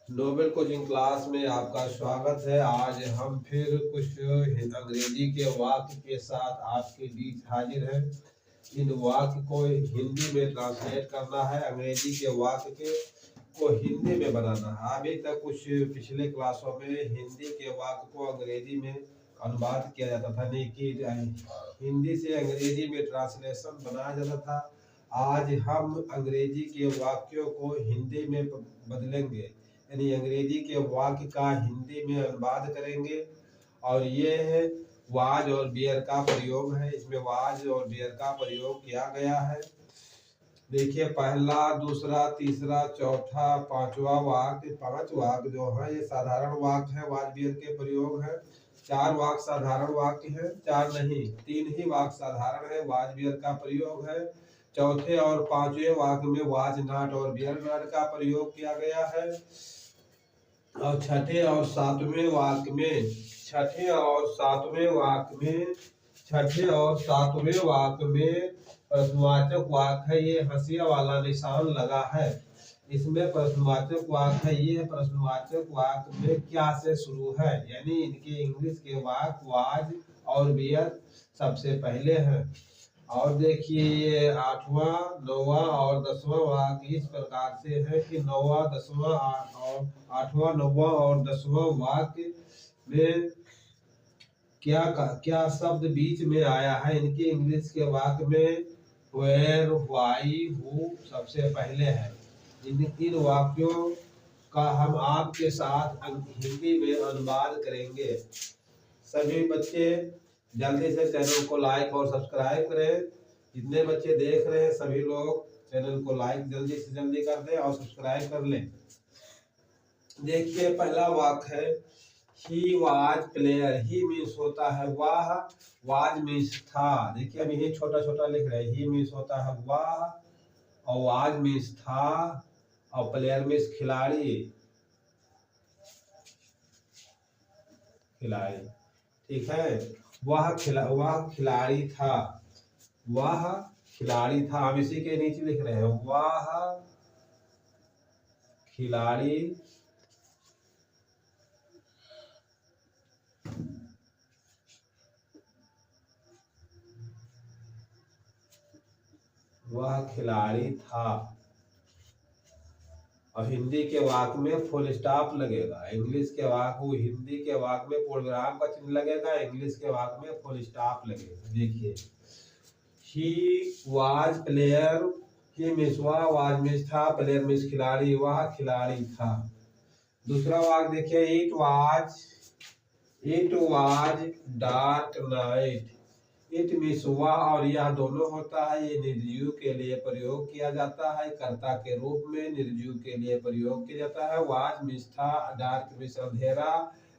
Nobel coaching class में आपका स्वागत है। आज हम फिर कुछ अंग्रेजी के वाक्य के साथ आपके बीच हाजिर हैं। इन वाक्य को हिंदी में ट्रांसलेट करना है, अंग्रेजी के वाक्य को हिंदी में बनाना है। अभी तक कुछ पिछले क्लासों में हिंदी के वाक्य को अंग्रेजी में अनुवाद किया जाता था, नहीं कि हिंदी से अंग्रेजी में ट्रांसलेशन बनाया जाता था। आज हम अंग्रेजी के वाक्यों को हिंदी में बदलेंगे, यानी अंग्रेजी के वाक्य का हिंदी में अनुवाद करेंगे। और ये है वाज और बियर का प्रयोग है, इसमें वाज और बियर का प्रयोग किया गया है। देखिए, पहला, दूसरा, तीसरा, चौथा, पांचवा वाक्य, 5 वाक्य जो है ये साधारण वाक्य है, वाज बियर के प्रयोग है। 4 वाक्य साधारण वाक्य है, 4 नहीं 3 ही वाक्य साधारण है, वाज बियर का प्रयोग है। चौथे और पांचवें वाक्य में वाज नॉट और बियर नॉट का प्रयोग किया गया है। और छठे और सातवें वाक्य में प्रश्नवाचक वाक्य है, ये हंसिया वाला निशान लगा है। इसमें प्रश्नवाचक वाक्य है, ये प्रश्नवाचक वाक्य में क्या से शुरू है, यानी इनके इंग्लिश के वाक्य वाज और बियर सबसे पहले हैं। और देखिए, ये 8वां, 9वां और 10वां वाक्य इस प्रकार से है कि 9वां, 10वां और 8वां, 9वां और 10वां वाक्य में क्या शब्द बीच में आया है। इनके इंग्लिश के वाक्य में वेयर, व्हाई, हु सबसे पहले है। इन वाक्यों का हम आपके साथ हिंदी में अनुवाद करेंगे। सभी बच्चे जल्दी से चैनल को लाइक और सब्सक्राइब करें। जितने बच्चे देख रहे हैं सभी लोग चैनल को लाइक जल्दी से जल्दी कर दें और सब्सक्राइब कर लें। देखिए, पहला वाक्य है he was player. He means होता है वह, वाज मीन्स था। देखिए, अभी ये छोटा छोटा लिख रहे हैं। ही मीन्स होता है वह और वाज मीन्स था और प्लेयर मीन्स खिलाड़ी। ठीक है, वह खिलाड़ी था, वह खिलाड़ी था। हम इसी के नीचे लिख रहे हैं वह खिलाड़ी था। और हिंदी के वाक्य में फुल स्टॉप लगेगा। इंग्लिश के वाक्य हिंदी के वाक्य में पूर्णविराम का चिन्ह लगेगा, इंग्लिश के वाक्य में फुल स्टॉप लगेगा। देखिए, he was player, he means वह, वाज मीन्स था, प्लेयर मीन्स खिलाड़ी, वह खिलाड़ी था। दूसरा वाक्य देखिए, it was dark night. It means वह और यह दोनों होता है। ये निर्जीव के लिए प्रयोग किया जाता है, कर्ता के रूप में निर्जीव के लिए प्रयोग किया जाता है। वाज मीन्स था, डार्क मीन्स अंधेरा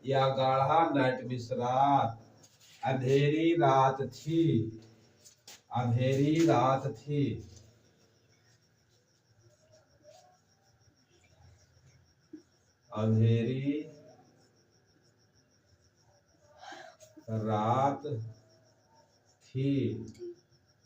या गाढ़ा, नाइट मीन्स रात। अंधेरी रात थी, अंधेरी रात थी। अंधेरी रात थी।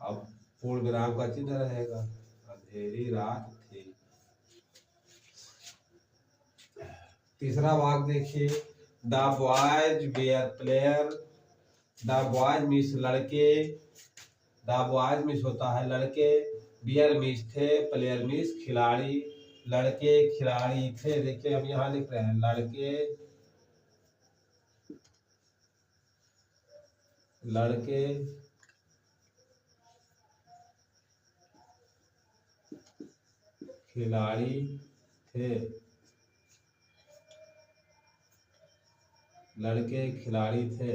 अब पूर्ण विराम का चिन्ह रहेगा, अंधेरी रात थी। तीसरा वाक्य देखिए, the boys were player. The boys means लड़के, द बॉयज मीन्स होता है लड़के, बियर मीन्स थे, प्लेयर मीन्स खिलाड़ी। लड़के खिलाड़ी थे। देखिए, हम यहाँ लिख रहे हैं लड़के खिलाड़ी थे, लड़के खिलाड़ी थे।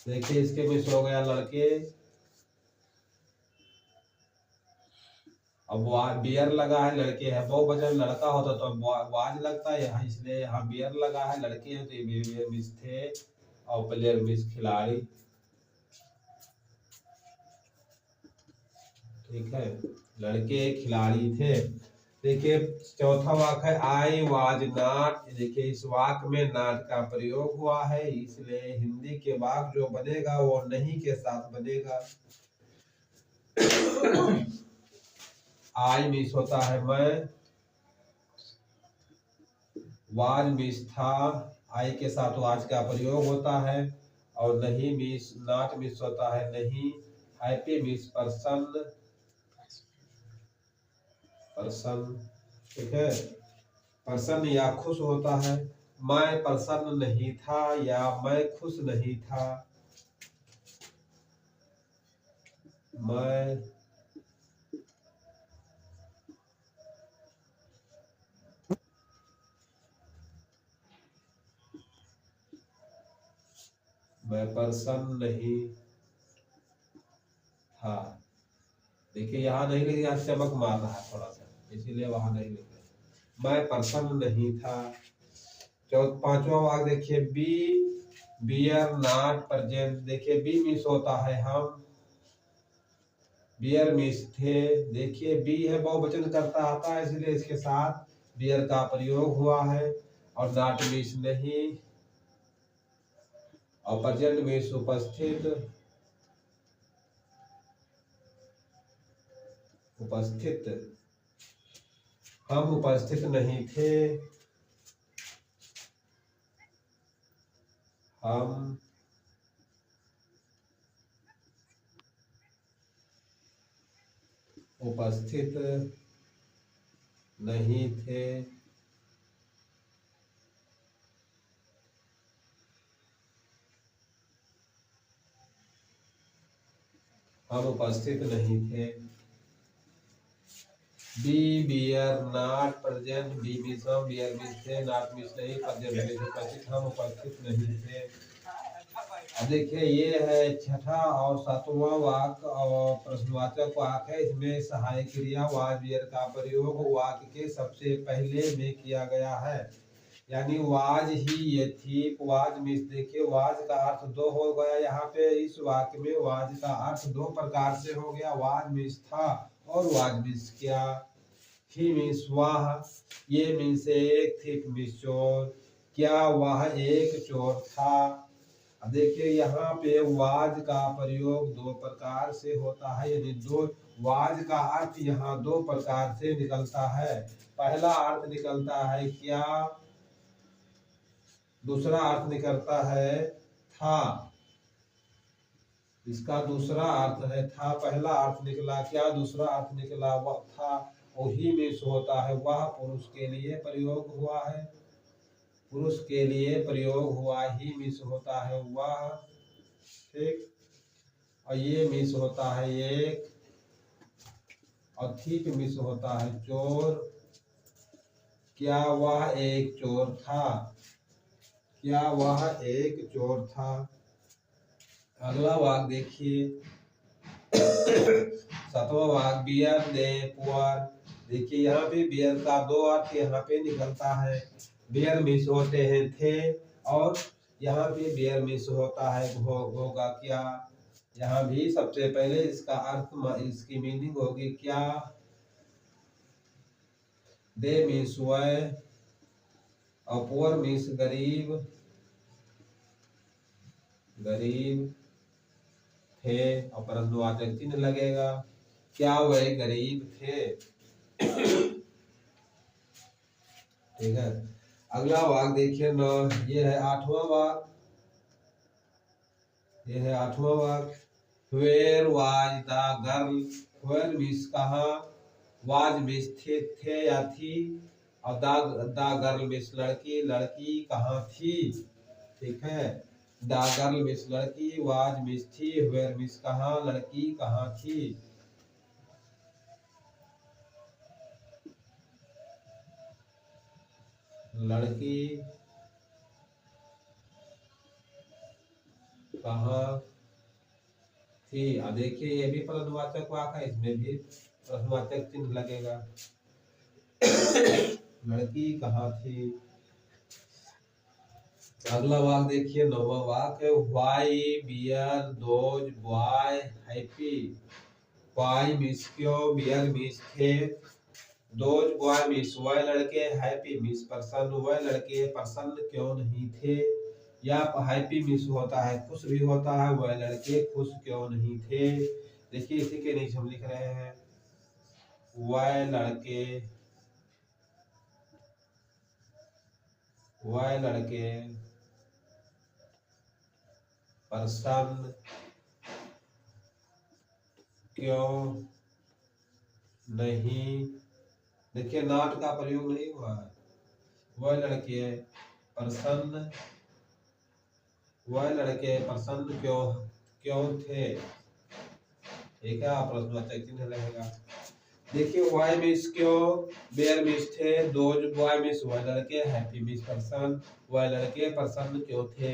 देखिए, इसके मिस हो गया लड़के। अब बियर लगा है, लड़के है, बहुवचन लड़का होता तो वाज लगता है यहाँ, इसलिए यहाँ बियर लगा है, लड़के हैं तो ये बियर मिस थे और प्लेयर मिस खिलाड़ी। ठीक है, लड़के खिलाड़ी थे। देखिए, चौथा वाक्य है आई वाज नॉट। देखिए, इस वाक्य में नॉट का प्रयोग हुआ है, इसलिए हिंदी के वाक्य जो बनेगा वो नहीं के साथ बनेगा। आई मीन्स होता है मैं, वाज मीन्स था, आई के साथ वाज का प्रयोग होता है। और नहीं मीन्स नॉट मीन्स होता है नहीं। हैप्पी मीन्स प्रसन्न, प्रसन्न, ठीक है, प्रसन्न या खुश होता है। मैं प्रसन्न नहीं था या मैं खुश नहीं था। मैं प्रसन्न नहीं था। देखिए यहाँ नहीं लिखे, यहाँ चमक मार रहा है थोड़ा सा, इसीलिए वहां नहीं लिखे। मैं प्रसन्न नहीं था। पांचवा वाक्य देखिए, बी आर नॉट प्रेजेंट। देखिए बी मिस होता है हम, बियर मिस थे। देखिए बी है बहुवचन करता आता है, इसलिए इसके साथ बियर का प्रयोग हुआ है। और नॉट मिस नहीं, और प्रेजेंट मिस उपस्थित, उपस्थित, हम उपस्थित नहीं थे। हम उपस्थित नहीं थे। हम उपस्थित नहीं थे। We were not present, we means हम, बियर मिस थे, नॉट मिस नहीं, प्रेजेंट मिस उपस्थित, हम उपस्थित नहीं थे। अब देखिए ये है छठा और सातवां वाक्य और प्रश्नवाचक वाक्य है। इसमें सहायक क्रिया वाज बियर का प्रयोग वाक्य के सबसे पहले में किया गया है, यानी वाज ही ये थी। वाज मिस, देखिए वाज का अर्थ दो हो गया यहाँ पे। इस वाक्य में वाज का अर्थ दो प्रकार से हो गया, वाज मिस था और वाज मिस क्या। ही मीन्स वह, ये मीन्स एक, थी मीन्स चोर, क्या वह एक चोर था। अब देखिए यहाँ पे वाज का प्रयोग दो प्रकार से होता है, यानी दो, वाज का अर्थ यहाँ दो प्रकार से निकलता है। पहला अर्थ निकलता है क्या, दूसरा अर्थ निकलता है था। इसका दूसरा अर्थ है था, पहला अर्थ निकला क्या, दूसरा अर्थ निकला वह था। वही में होता है वह, पुरुष के लिए प्रयोग हुआ है, पुरुष के लिए प्रयोग हुआ, ही मिस होता है वह, ठीक। और ये मिस होता है एक, और ठीक मिस होता है चोर। क्या वह एक चोर था, क्या वह एक चोर था। अगला वाक्य देखिए, सातवां वाक्य, बियर दे पुअर। देखिए यहाँ पे बियर का दो अर्थ यहाँ पे निकलता है। बियर मिस होते हैं थे, और यहाँ पे बियर मिस होता है होगा क्या। यहाँ भी सबसे पहले इसका अर्थ, इसकी मीनिंग होगी क्या। दे मीन्स वह, और पुअर मीन्स गरीब, गरीब थे, और प्रश्नवाचक चिन्ह लगेगा। क्या वह गरीब थे, ठीक है। अगला वाक्य देखिए न, ये है आठवां वाक्य, ये है आठवां वाक्य। Where was the girl, where means कहाँ, वाज मीन्स थे या थी, और द गर्ल मीन्स लड़की, लड़की कहाँ थी, ठीक है। द गर्ल मीन्स लड़की, वाज मीन्स थी, वेयर मीन्स कहाँ, लड़की कहाँ थी। लड़की कहाँ थी। अब देखिए ये भी प्रश्नवाचक वाक्य है, इसमें भी प्रश्नवाचक चिन्ह लगेगा। लड़की कहाँ थी। अगला वाक्य देखिए, नौवां वाक्य, why were those boy happy. Why means क्यों, बियर मीन्स थे, दोज बॉय मीन्स वह लड़के, हैप्पी मीन्स प्रसन्न, वह लड़के प्रसन्न क्यों नहीं थे। या हैप्पी मीन्स होता है खुश भी होता है, वह लड़के खुश क्यों नहीं थे। देखिए इसी के नीचे हम लिख रहे हैं, वह लड़के वह लड़के प्रसन्न क्यों नहीं, देखिए नॉट का प्रयोग नहीं हुआ है। वह लड़के प्रसन्न, वह लड़के प्रसन्न क्यों क्यों थे, ठीक है, प्रश्नवाचक चिन्ह लगेगा। देखिए वाई मिस क्यों, बेयर मिस थे, दोज बॉय मिस वह लड़के, हैप्पी मिस पर्सन वह लड़के प्रसन्न क्यों थे।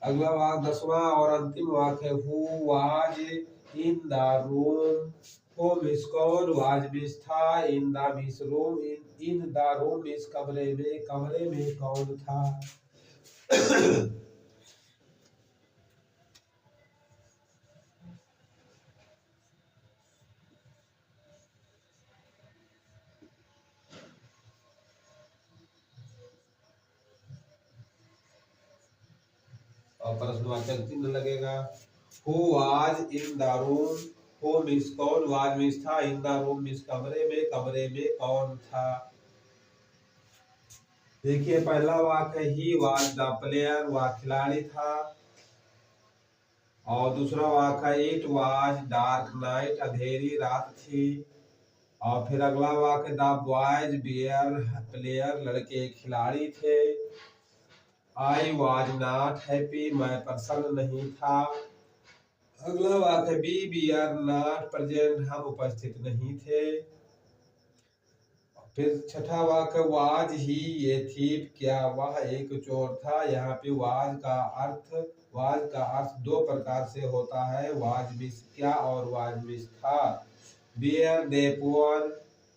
अगला वाक्य 10वां और अंतिम वाक्य है who was in the room, who miss कौन, वाज मिस था, in the miss room, in the room miss कमरे में कौन था। और प्रश्नवाचक चिन्ह लगेगा। Who was in the room, who miss कौन, वाज मिस था, इन द रूम मिस कमरे में कौन था। देखिए पहला वाक्य ही वाज द प्लेयर, वह खिलाड़ी था। और दूसरा वाक्य इट वाज डार्क नाइट, अंधेरी रात थी। और फिर अगला वाक्य द बॉयज बियर प्लेयर, लड़के खिलाड़ी थे। आई वाज नॉट हैप्पी, मैं प्रसन्न नहीं था। अगला वाक्य बी आर नॉट प्रेजेंट, हम उपस्थित नहीं थे। फिर छठा वाक्य वाज ही ये थीप, क्या वह एक चोर था। यहाँ पे वाज का अर्थ दो प्रकार से होता है, वाज मिस क्या और वाज मिस था। बियर दे पुअर,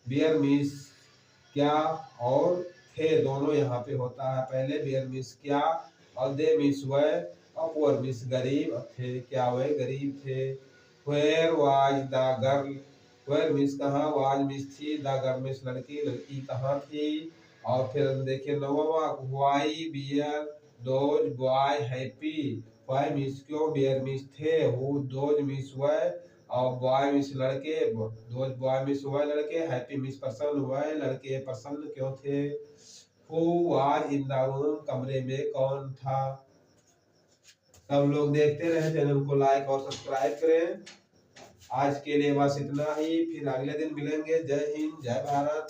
बियर मिस क्या और थे, दोनों यहाँ पे होता है। पहले बियर मिस क्या और दे मिस वह, पुअर मिस गरीब थे, क्या वह गरीब थे। Where was the girl, where means कहाँ, वाज मिस थी, द गर्ल मिस लड़की कहाँ थी। और फिर देखिए 9वां why were those boy happy, why means क्यों, बियर मिस थे, हु दोज मिस वह, और बॉय मिस लड़के, दोज बॉय मिस वह लड़के, हैप्पी मिस प्रसन्न वह लड़के प्रसन्न क्यों थे। Who was in the room, कमरे में कौन था। सब लोग देखते रहे, चैनल को लाइक और सब्सक्राइब करें। आज के लिए बस इतना ही, फिर अगले दिन मिलेंगे। जय हिंद, जय भारत।